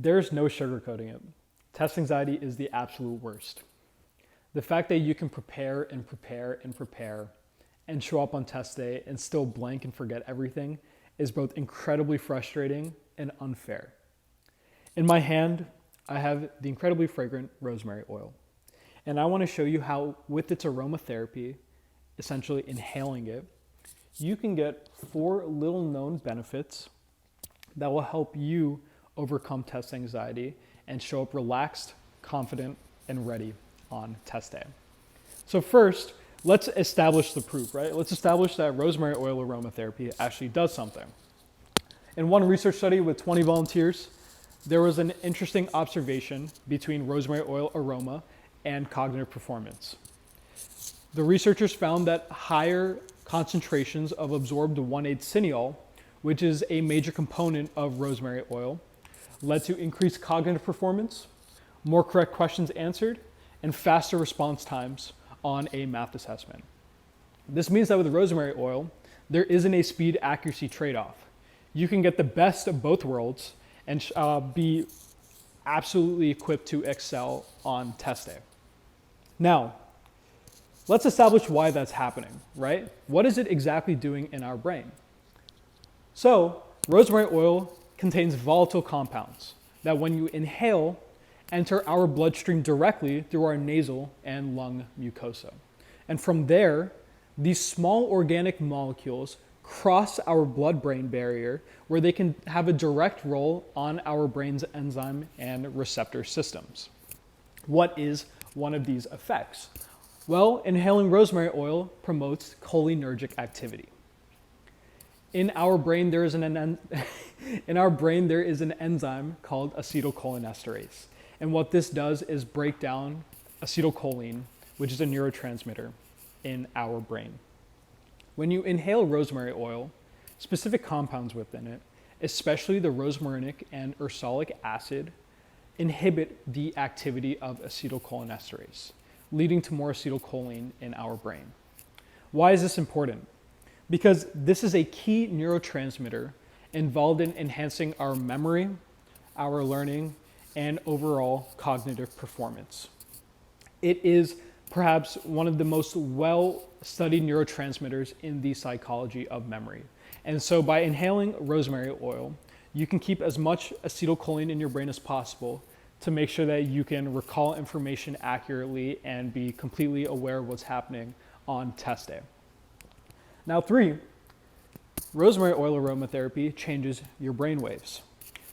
There's no sugarcoating it. Test anxiety is the absolute worst. The fact that you can prepare and prepare and prepare and show up on test day and still blank and forget everything is both incredibly frustrating and unfair. In my hand, I have the incredibly fragrant rosemary oil. And I want to show you how, with its aromatherapy, essentially inhaling it, you can get 4 little known benefits that will help you overcome test anxiety and show up relaxed, confident, and ready on test day. So first, let's establish the proof, right? Let's establish that rosemary oil aromatherapy actually does something. In one research study with 20 volunteers, there was an interesting observation between rosemary oil aroma and cognitive performance. The researchers found that higher concentrations of absorbed 1,8-cineol, which is a major component of rosemary oil, led to increased cognitive performance, more correct questions answered, and faster response times on a math assessment. This means that with rosemary oil, there isn't a speed accuracy trade-off. You can get the best of both worlds and be absolutely equipped to excel on test day. Now, let's establish why that's happening, right? What is it exactly doing in our brain? So, rosemary oil contains volatile compounds that when you inhale, enter our bloodstream directly through our nasal and lung mucosa. And from there, these small organic molecules cross our blood-brain barrier where they can have a direct role on our brain's enzyme and receptor systems. What is one of these effects? Well, inhaling rosemary oil promotes cholinergic activity. In our brain, there is an enzyme called acetylcholinesterase. And what this does is break down acetylcholine, which is a neurotransmitter in our brain. When you inhale rosemary oil, specific compounds within it, especially the rosmarinic and ursolic acid, inhibit the activity of acetylcholinesterase, leading to more acetylcholine in our brain. Why is this important? Because this is a key neurotransmitter involved in enhancing our memory, our learning, and overall cognitive performance. It is perhaps one of the most well-studied neurotransmitters in the psychology of memory. And so by inhaling rosemary oil, you can keep as much acetylcholine in your brain as possible to make sure that you can recall information accurately and be completely aware of what's happening on test day. Now 3, rosemary oil aromatherapy changes your brain waves.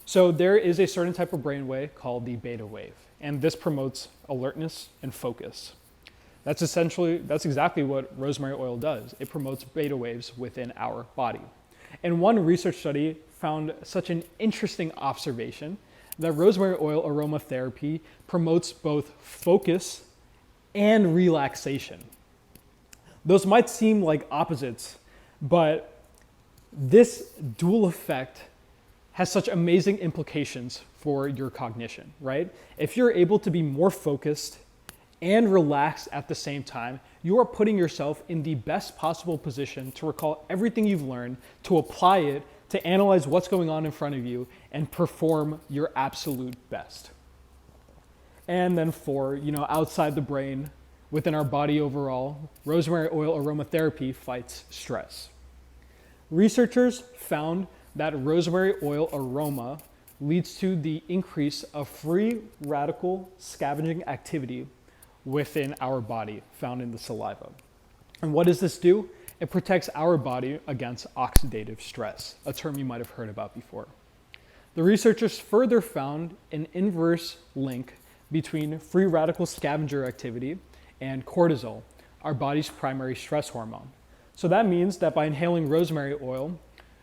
So there is a certain type of brainwave called the beta wave, and this promotes alertness and focus. That's exactly what rosemary oil does. It promotes beta waves within our body. And one research study found such an interesting observation that rosemary oil aromatherapy promotes both focus and relaxation. Those might seem like opposites, but this dual effect has such amazing implications for your cognition, right? If you're able to be more focused and relaxed at the same time, you are putting yourself in the best possible position to recall everything you've learned, to apply it, to analyze what's going on in front of you, and perform your absolute best. And then 4, outside the brain, within our body overall, rosemary oil aromatherapy fights stress. Researchers found that rosemary oil aroma leads to the increase of free radical scavenging activity within our body, found in the saliva. And what does this do? It protects our body against oxidative stress, a term you might have heard about before. The researchers further found an inverse link between free radical scavenger activity and cortisol, our body's primary stress hormone. So that means that by inhaling rosemary oil,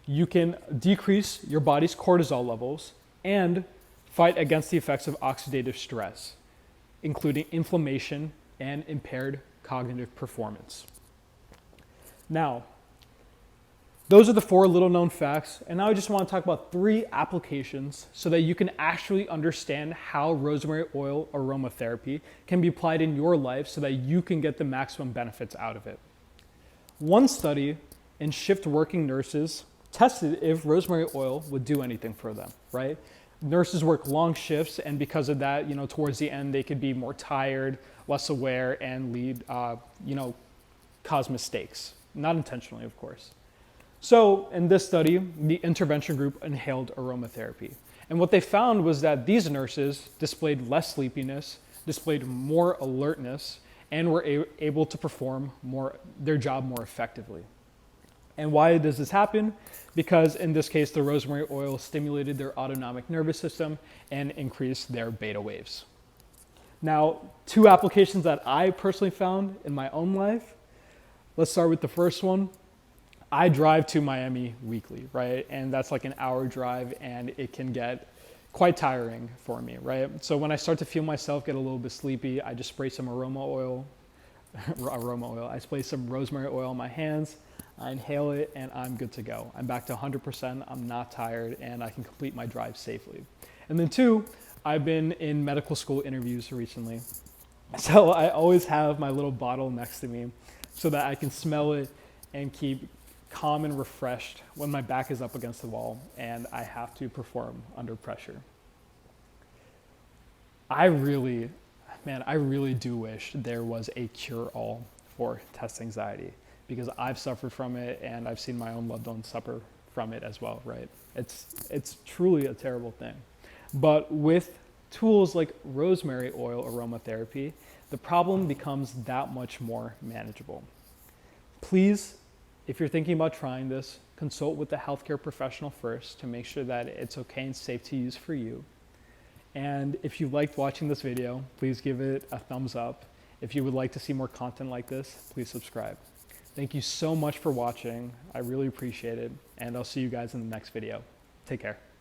you can decrease your body's cortisol levels and fight against the effects of oxidative stress, including inflammation and impaired cognitive performance. Now, those are the 4 little known facts, and now I just want to talk about 3 applications so that you can actually understand how rosemary oil aromatherapy can be applied in your life so that you can get the maximum benefits out of it. One study in shift working nurses tested if rosemary oil would do anything for them, right? nurses work long shifts, and because of that, towards the end, they could be more tired, less aware, and lead, cause mistakes. Not intentionally, of course. So in this study, the intervention group inhaled aromatherapy. And what they found was that these nurses displayed less sleepiness, displayed more alertness, and were able to perform their job more effectively. And why does this happen? Because in this case, the rosemary oil stimulated their autonomic nervous system and increased their beta waves. Now, 2 applications that I personally found in my own life. Let's start with the first one. I drive to Miami weekly, right? And that's like an hour drive, and it can get quite tiring for me, right? So when I start to feel myself get a little bit sleepy, I just spray some aroma oil. I spray some rosemary oil on my hands, I inhale it, and I'm good to go. I'm back to 100%, I'm not tired, and I can complete my drive safely. And then 2, I've been in medical school interviews recently. So I always have my little bottle next to me so that I can smell it and keep calm and refreshed when my back is up against the wall and I have to perform under pressure. I really do wish there was a cure-all for test anxiety, because I've suffered from it and I've seen my own loved ones suffer from it as well, right? It's truly a terrible thing. But with tools like rosemary oil aromatherapy, the problem becomes that much more manageable. Please, if you're thinking about trying this, consult with a healthcare professional first to make sure that it's okay and safe to use for you. And if you liked watching this video, please give it a thumbs up. If you would like to see more content like this, please subscribe. Thank you so much for watching. I really appreciate it. And I'll see you guys in the next video. Take care.